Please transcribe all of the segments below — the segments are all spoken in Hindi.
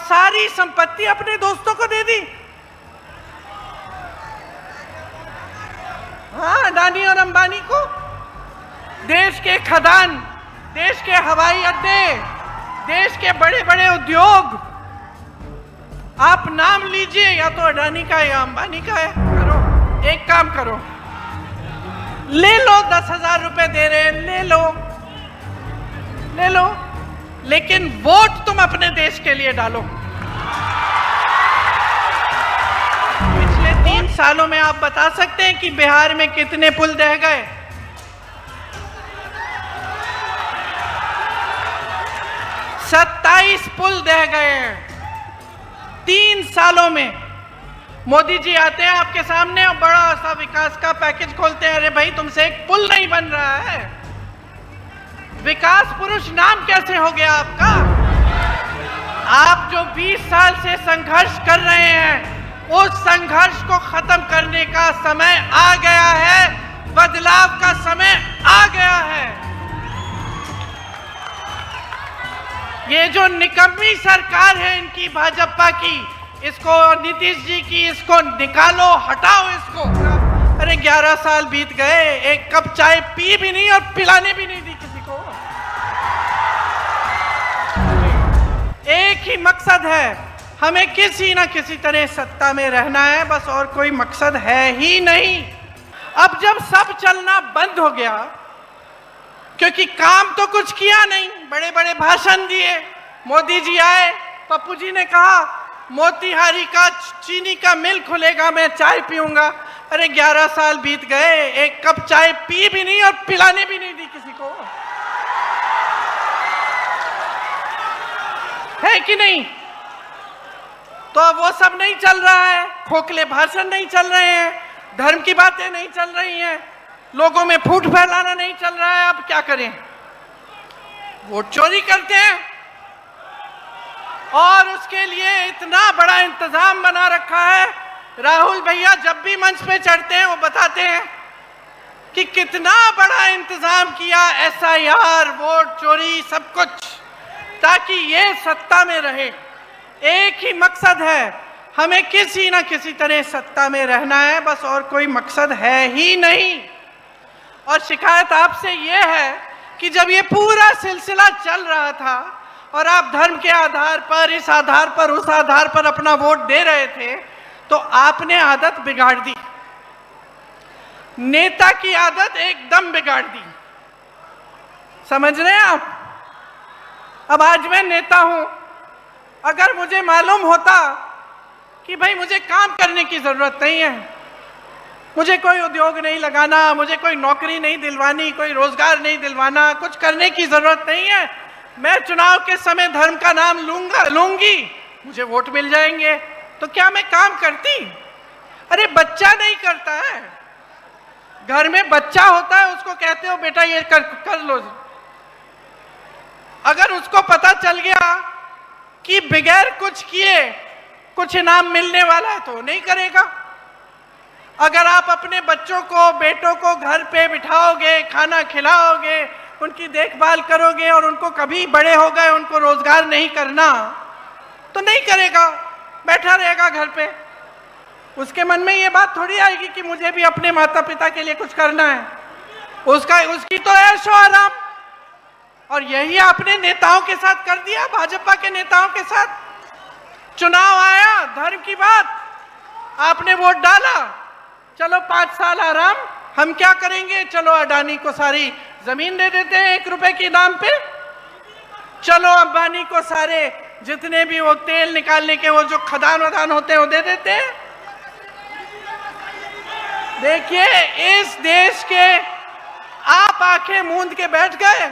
सारी संपत्ति अपने दोस्तों को दे दी। हाँ, अडानी और अंबानी को देश के खदान, देश के हवाई अड्डे, देश के बड़े बड़े उद्योग, आप नाम लीजिए, या तो अडानी का है या अंबानी का है। करो, एक काम करो, ले लो, 10,000 रुपए दे रहे हैं, ले लो, ले लो, लेकिन वोट तुम अपने देश के लिए डालो। पिछले 3 सालों में आप बता सकते हैं कि बिहार में कितने पुल ढह गए? 27 पुल ढह गए हैं 3 सालों में। मोदी जी आते हैं आपके सामने और बड़ा सा विकास का पैकेज खोलते हैं। अरे भाई, तुमसे एक पुल नहीं बन रहा है। विकास पुरुष नाम कैसे हो गया आपका? आप जो 20 साल से संघर्ष कर रहे हैं, उस संघर्ष को खत्म करने का समय आ गया है, बदलाव का समय आ गया है। ये जो निकम्मी सरकार है इनकी, भाजपा की, इसको, नीतीश जी की, इसको निकालो, हटाओ इसको। अरे 11 साल बीत गए, एक कप चाय पी भी नहीं और पिलाने भी नहीं दी किसी को। एक ही मकसद है, हमें किसी ना किसी तरह सत्ता में रहना है, बस, और कोई मकसद है ही नहीं। अब जब सब चलना बंद हो गया, क्योंकि काम तो कुछ किया नहीं, बड़े बड़े भाषण दिए, मोदी जी आए, पप्पू जी ने कहा मोतिहारी का चीनी का मिल खुलेगा, मैं चाय पीऊंगा। अरे 11 साल बीत गए, एक कप चाय पी भी नहीं और पिलाने भी नहीं दी किसी को। है कि नहीं? तो अब वो सब नहीं चल रहा है, खोखले भाषण नहीं चल रहे हैं, धर्म की बातें नहीं चल रही हैं, लोगों में फूट फैलाना नहीं चल रहा है। अब क्या करें? वोट चोरी करते हैं, और उसके लिए इतना बड़ा इंतजाम बना रखा है। राहुल भैया जब भी मंच पे चढ़ते हैं वो बताते हैं कि कितना बड़ा इंतजाम किया, SIR, वोट चोरी, सब कुछ, ताकि ये सत्ता में रहे। एक ही मकसद है, हमें किसी ना किसी तरह सत्ता में रहना है, बस, और कोई मकसद है ही नहीं। और शिकायत आपसे ये है कि जब ये पूरा सिलसिला चल रहा था और आप धर्म के आधार पर, इस आधार पर, उस आधार पर अपना वोट दे रहे थे, तो आपने आदत बिगाड़ दी, नेता की आदत एकदम बिगाड़ दी। समझ रहे हैं आप? अब आज मैं नेता हूं, अगर मुझे मालूम होता कि भाई मुझे काम करने की जरूरत नहीं है, मुझे कोई उद्योग नहीं लगाना, मुझे कोई नौकरी नहीं दिलवानी, कोई रोजगार नहीं दिलवाना, कुछ करने की जरूरत नहीं है, मैं चुनाव के समय धर्म का नाम लूंगी, मुझे वोट मिल जाएंगे, तो क्या मैं काम करती? अरे बच्चा नहीं करता है, घर में बच्चा होता है, उसको कहते हो बेटा ये कर लो। अगर उसको पता चल गया कि बगैर कुछ किए कुछ इनाम मिलने वाला है तो नहीं करेगा। अगर आप अपने बच्चों को, बेटों को घर पे बिठाओगे, खाना खिलाओगे, उनकी देखभाल करोगे, और उनको कभी बड़े हो गए उनको रोजगार नहीं करना, तो नहीं करेगा, बैठा रहेगा घर पे। उसके मन में ये बात थोड़ी आएगी कि मुझे भी अपने माता पिता के लिए कुछ करना है। उसकी तो ऐशो आराम। और यही आपने नेताओं के साथ कर दिया, भाजपा के नेताओं के साथ। चुनाव आया, धर्म की बात, आपने वोट डाला, चलो 5 साल आराम, हम क्या करेंगे, चलो अडानी को सारी जमीन दे देते हैं 1 रुपए के दाम पे, चलो अंबानी को सारे जितने भी वो तेल निकालने के वो जो खदान वदान होते हैं वो दे देते हैं। देखिए, इस देश के आप आंखें मूंद के बैठ गए,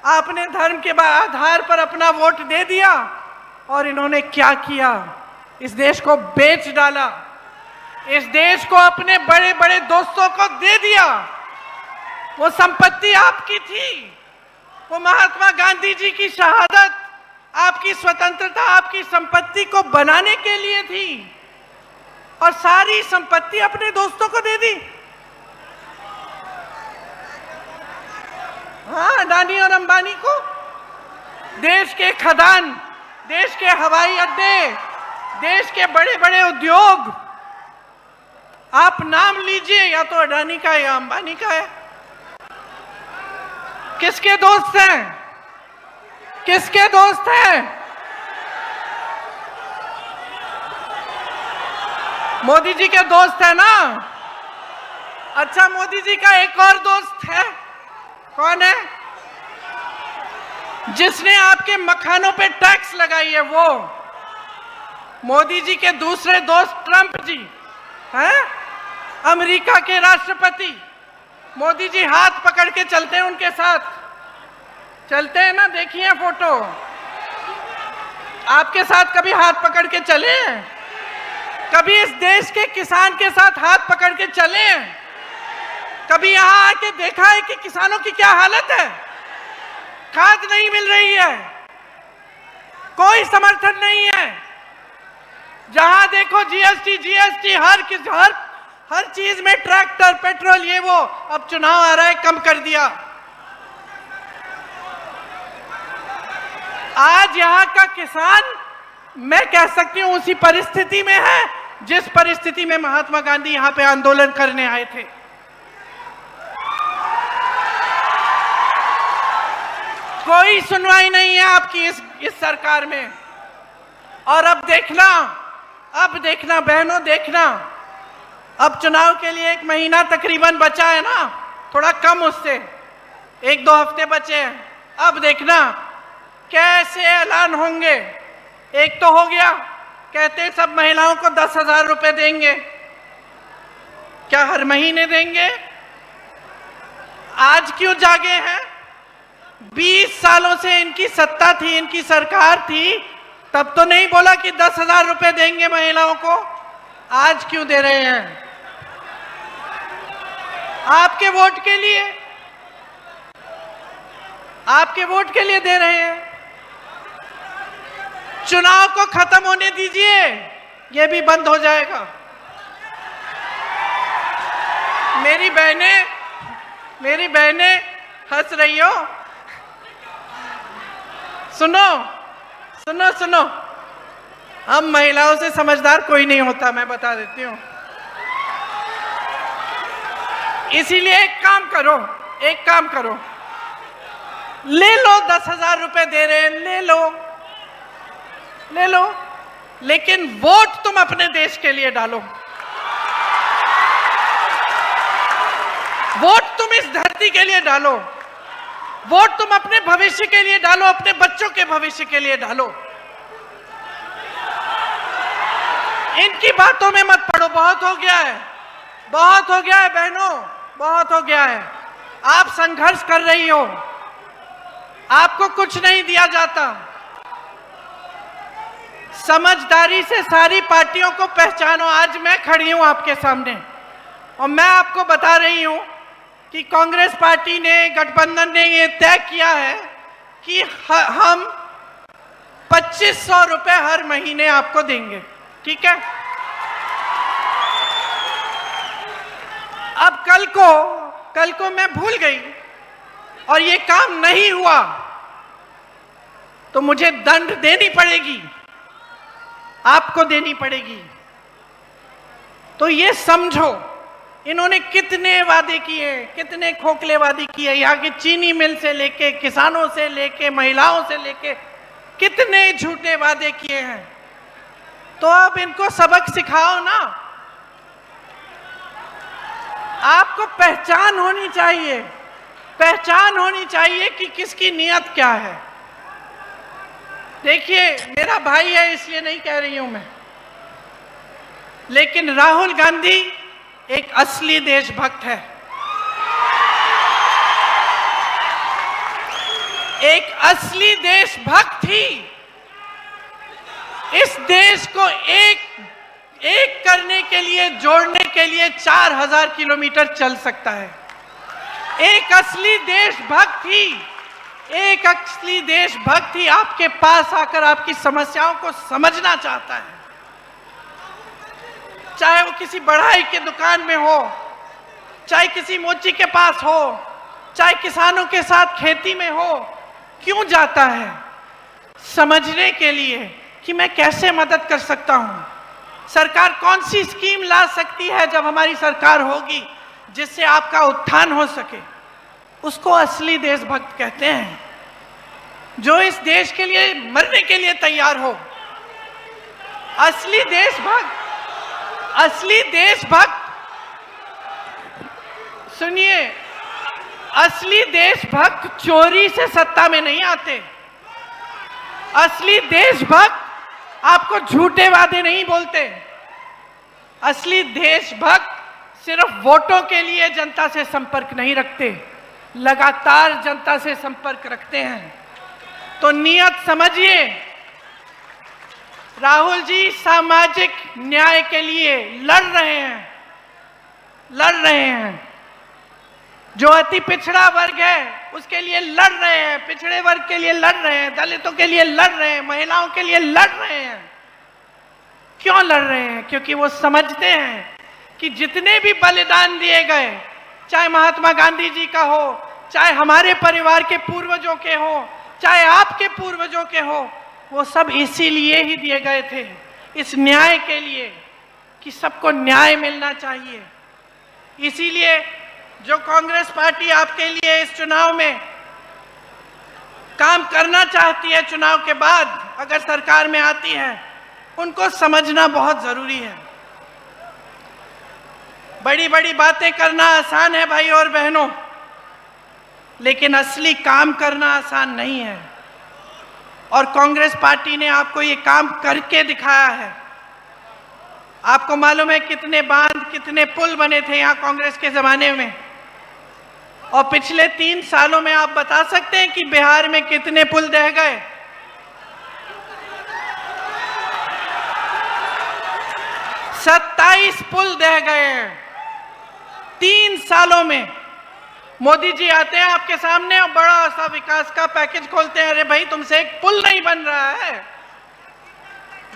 आपने धर्म के आधार पर अपना वोट दे दिया, और इन्होंने क्या किया, इस देश को बेच डाला, इस देश को अपने बड़े बड़े दोस्तों को दे दिया। वो संपत्ति आपकी थी, वो महात्मा गांधी जी की शहादत, आपकी स्वतंत्रता, आपकी संपत्ति को बनाने के लिए थी, और सारी संपत्ति अपने दोस्तों को दे दी। हाँ, अडानी और अंबानी को, देश के खदान, देश के हवाई अड्डे, देश के बड़े बड़े उद्योग, आप नाम लीजिए, या तो अडानी का है या अंबानी का है। किसके दोस्त हैं? किसके दोस्त हैं? मोदी जी के दोस्त है ना? अच्छा, मोदी जी का एक और दोस्त है, कौन है? जिसने आपके मखानों पे टैक्स लगाई है, वो मोदी जी के दूसरे दोस्त ट्रंप जी हैं, अमेरिका के राष्ट्रपति। मोदी जी हाथ पकड़ के चलते हैं, उनके साथ चलते हैं ना, देखिए फोटो। आपके साथ कभी हाथ पकड़ के चले? कभी इस देश के किसान के साथ हाथ पकड़ के चले? कभी यहां आके देखा है कि किसानों की क्या हालत है? खाद नहीं मिल रही है, कोई समर्थन नहीं है, जहां देखो जीएसटी जीएसटी, हर चीज में ट्रैक्टर, पेट्रोल, ये वो। अब चुनाव आ रहा है, कम कर दिया। आज यहां का किसान, मैं कह सकती हूं, उसी परिस्थिति में है जिस परिस्थिति में महात्मा गांधी यहां पे आंदोलन करने आए थे। कोई सुनवाई नहीं है आपकी इस सरकार में। और अब देखना बहनों, देखना, अब चुनाव के लिए 1 महीना तकरीबन बचा है ना, थोड़ा कम, उससे 1-2 हफ्ते बचे हैं। अब देखना कैसे ऐलान होंगे। एक तो हो गया, कहते सब महिलाओं को 10,000 रुपए देंगे। क्या हर महीने देंगे? आज क्यों जागे हैं? 20 सालों से इनकी सत्ता थी, इनकी सरकार थी, तब तो नहीं बोला कि 10,000 रुपए देंगे महिलाओं को। आज क्यों दे रहे हैं? आपके वोट के लिए, आपके वोट के लिए दे रहे हैं। चुनाव को खत्म होने दीजिए, ये भी बंद हो जाएगा। मेरी बहनें हंस रही हो। सुनो, हम महिलाओं से समझदार कोई नहीं होता, मैं बता देती हूं। इसीलिए एक काम करो, ले लो, 10,000 रुपए दे रहे हैं, ले लो, लेकिन वोट तुम अपने देश के लिए डालो। वोट तुम इस धरती के लिए डालो। वोट तुम अपने भविष्य के लिए डालो, अपने बच्चों के भविष्य के लिए डालो। इनकी बातों में मत पड़ो, बहुत हो गया है बहनों, बहुत हो गया है। आप संघर्ष कर रही हो, आपको कुछ नहीं दिया जाता। समझदारी से सारी पार्टियों को पहचानो। आज मैं खड़ी हूं आपके सामने और मैं आपको बता रही हूं कि कांग्रेस पार्टी ने, गठबंधन ने ये तय किया है कि हम 2500 रुपए हर महीने आपको देंगे, ठीक है? अब कल को मैं भूल गई और ये काम नहीं हुआ तो मुझे दंड देनी पड़ेगी, आपको देनी पड़ेगी। तो ये समझो, इन्होंने कितने वादे किए, कितने खोखले वादे किए। यहाँ की चीनी मिल से लेके, किसानों से लेके, महिलाओं से लेके, कितने झूठे वादे किए हैं। तो अब इनको सबक सिखाओ ना। आपको पहचान होनी चाहिए कि किसकी नीयत क्या है। देखिए, मेरा भाई है इसलिए नहीं कह रही हूं मैं, लेकिन राहुल गांधी एक असली देशभक्त है, एक असली देशभक्त ही इस देश को एक करने के लिए, जोड़ने के लिए 4000 किलोमीटर चल सकता है। एक असली देशभक्त ही आपके पास आकर आपकी समस्याओं को समझना चाहता है। चाहे वो किसी बढ़ाई के दुकान में हो, चाहे किसी मोची के पास हो, चाहे किसानों के साथ खेती में हो, क्यों जाता है? समझने के लिए कि मैं कैसे मदद कर सकता हूं, सरकार कौन सी स्कीम ला सकती है जब हमारी सरकार होगी जिससे आपका उत्थान हो सके, उसको असली देशभक्त कहते हैं। जो इस देश के लिए मरने के लिए तैयार हो, असली देशभक्त। असली देशभक्त, सुनिए, असली देशभक्त चोरी से सत्ता में नहीं आते। असली देशभक्त आपको झूठे वादे नहीं बोलते। असली देशभक्त सिर्फ वोटों के लिए जनता से संपर्क नहीं रखते, लगातार जनता से संपर्क रखते हैं। तो नियत समझिए, राहुल जी सामाजिक न्याय के लिए लड़ रहे हैं। जो अति पिछड़ा वर्ग है उसके लिए लड़ रहे हैं, पिछड़े वर्ग के लिए लड़ रहे हैं, दलितों के लिए लड़ रहे हैं, महिलाओं के लिए लड़ रहे हैं। क्यों लड़ रहे हैं? क्योंकि वो समझते हैं कि जितने भी बलिदान दिए गए, चाहे महात्मा गांधी जी का हो, चाहे हमारे परिवार के पूर्वजों के हो, चाहे आपके पूर्वजों के हो, वो सब इसीलिए ही दिए गए थे, इस न्याय के लिए कि सबको न्याय मिलना चाहिए। इसीलिए जो कांग्रेस पार्टी आपके लिए इस चुनाव में काम करना चाहती है, चुनाव के बाद अगर सरकार में आती है, उनको समझना बहुत जरूरी है। बड़ी बड़ी बातें करना आसान है भाई और बहनों, लेकिन असली काम करना आसान नहीं है। और कांग्रेस पार्टी ने आपको ये काम करके दिखाया है। आपको मालूम है कितने बांध, कितने पुल बने थे यहाँ कांग्रेस के जमाने में, और पिछले 3 सालों में आप बता सकते हैं कि बिहार में कितने पुल ढह गए? 27 पुल ढह गए हैं 3 सालों में। मोदी जी आते हैं आपके सामने और बड़ा सा विकास का पैकेज खोलते हैं। अरे भाई, तुमसे एक पुल नहीं बन रहा है।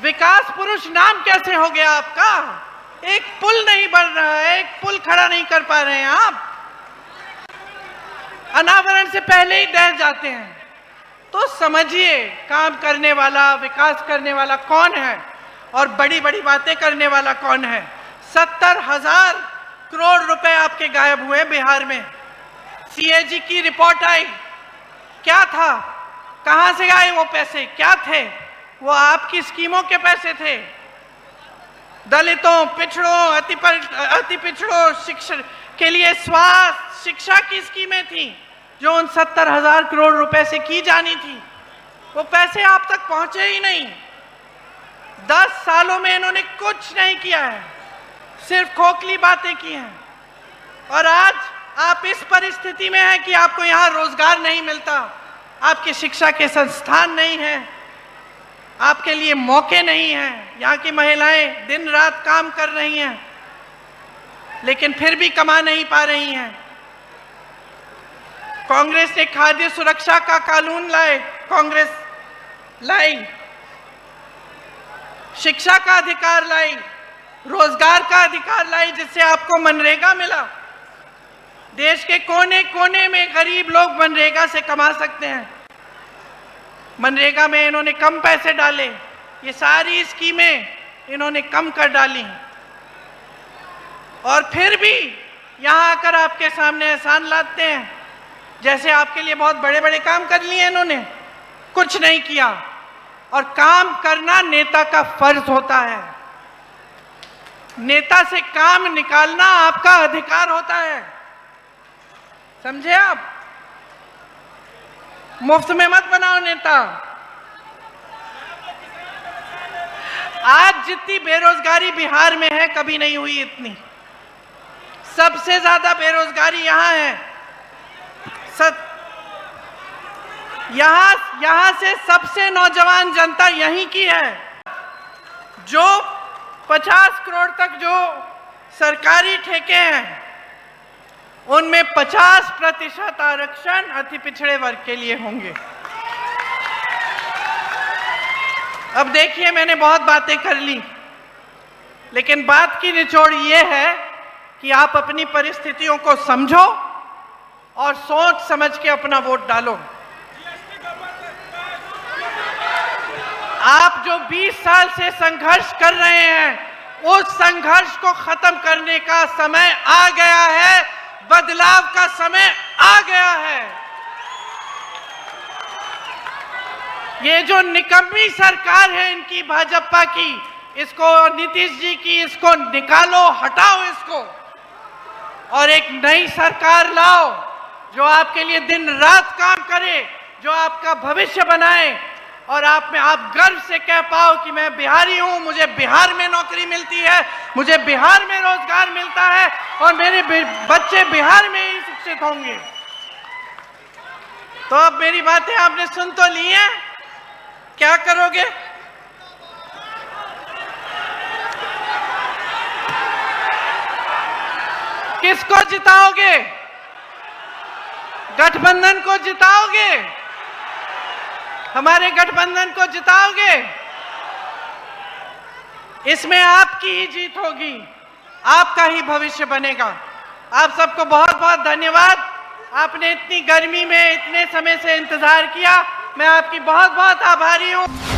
विकास पुरुष नाम कैसे हो गया आपका? एक पुल नहीं बन रहा है, एक पुल खड़ा नहीं कर पा रहे हैं आप। अनावरण से पहले ही दह जाते हैं। तो समझिए, काम करने वाला, विकास करने वाला कौन है और बड़ी बड़ी बातें करने वाला कौन है। 70,000 करोड़ रुपए आपके गायब हुए बिहार में। सीएजी की रिपोर्ट आई, क्या था, कहां से आए वो पैसे, क्या थे? वो आपकी स्कीमों के पैसे थे। दलितों, पिछड़ों, अति पिछड़ों शिक्षा के लिए स्वास्थ्य, शिक्षा की स्कीमें थी जो उन 70,000 करोड़ रुपए से की जानी थी। वो पैसे आप तक पहुंचे ही नहीं। 10 सालों में इन्होंने कुछ नहीं किया है, सिर्फ खोखली बातें की हैं। और आज आप इस परिस्थिति में हैं कि आपको यहाँ रोजगार नहीं मिलता, आपके शिक्षा के संस्थान नहीं हैं, आपके लिए मौके नहीं हैं। यहाँ की महिलाएं दिन रात काम कर रही हैं, लेकिन फिर भी कमा नहीं पा रही हैं। कांग्रेस ने खाद्य सुरक्षा का कानून कांग्रेस लाई, शिक्षा का अधिकार लाई, रोजगार का अधिकार लाई, जिससे आपको मनरेगा मिला। देश के कोने कोने में गरीब लोग मनरेगा से कमा सकते हैं। मनरेगा में इन्होंने कम पैसे डाले, ये सारी स्कीमें इन्होंने कम कर डाली, और फिर भी यहाँ आकर आपके सामने एहसान लाते हैं जैसे आपके लिए बहुत बड़े बड़े काम कर लिए इन्होंने। कुछ नहीं किया। और काम करना नेता का फर्ज होता है। नेता से काम निकालना आपका अधिकार होता है, समझे आप? मुफ्त में मत बनाओ नेता। आज जितनी बेरोजगारी बिहार में है, कभी नहीं हुई इतनी। सबसे ज्यादा बेरोजगारी यहां है। यहां से सबसे नौजवान जनता यहीं की है। जो 50 करोड़ तक जो सरकारी ठेके हैं, उनमें 50% आरक्षण अति पिछड़े वर्ग के लिए होंगे। अब देखिए, मैंने बहुत बातें कर ली, लेकिन बात की निचोड़ ये है कि आप अपनी परिस्थितियों को समझो और सोच समझ के अपना वोट डालो। आप जो 20 साल से संघर्ष कर रहे हैं, उस संघर्ष को खत्म करने का समय आ गया है, बदलाव का समय आ गया है। ये जो निकम्मी सरकार है इनकी भाजपा की, इसको नीतीश जी की, इसको निकालो, हटाओ इसको, और एक नई सरकार लाओ जो आपके लिए दिन रात काम करे, जो आपका भविष्य बनाए, और आप गर्व से कह पाओ कि मैं बिहारी हूं, मुझे बिहार में नौकरी मिलती है, मुझे बिहार में रोजगार मिलता है, और मेरे बच्चे बिहार में ही शिक्षित होंगे। तो अब मेरी बातें आपने सुन तो ली हैं, क्या करोगे? किसको जिताओगे? गठबंधन को जिताओगे? हमारे गठबंधन को जिताओगे? इसमें आपकी ही जीत होगी, आपका ही भविष्य बनेगा। आप सबको बहुत बहुत धन्यवाद। आपने इतनी गर्मी में इतने समय से इंतजार किया, मैं आपकी बहुत बहुत आभारी हूं।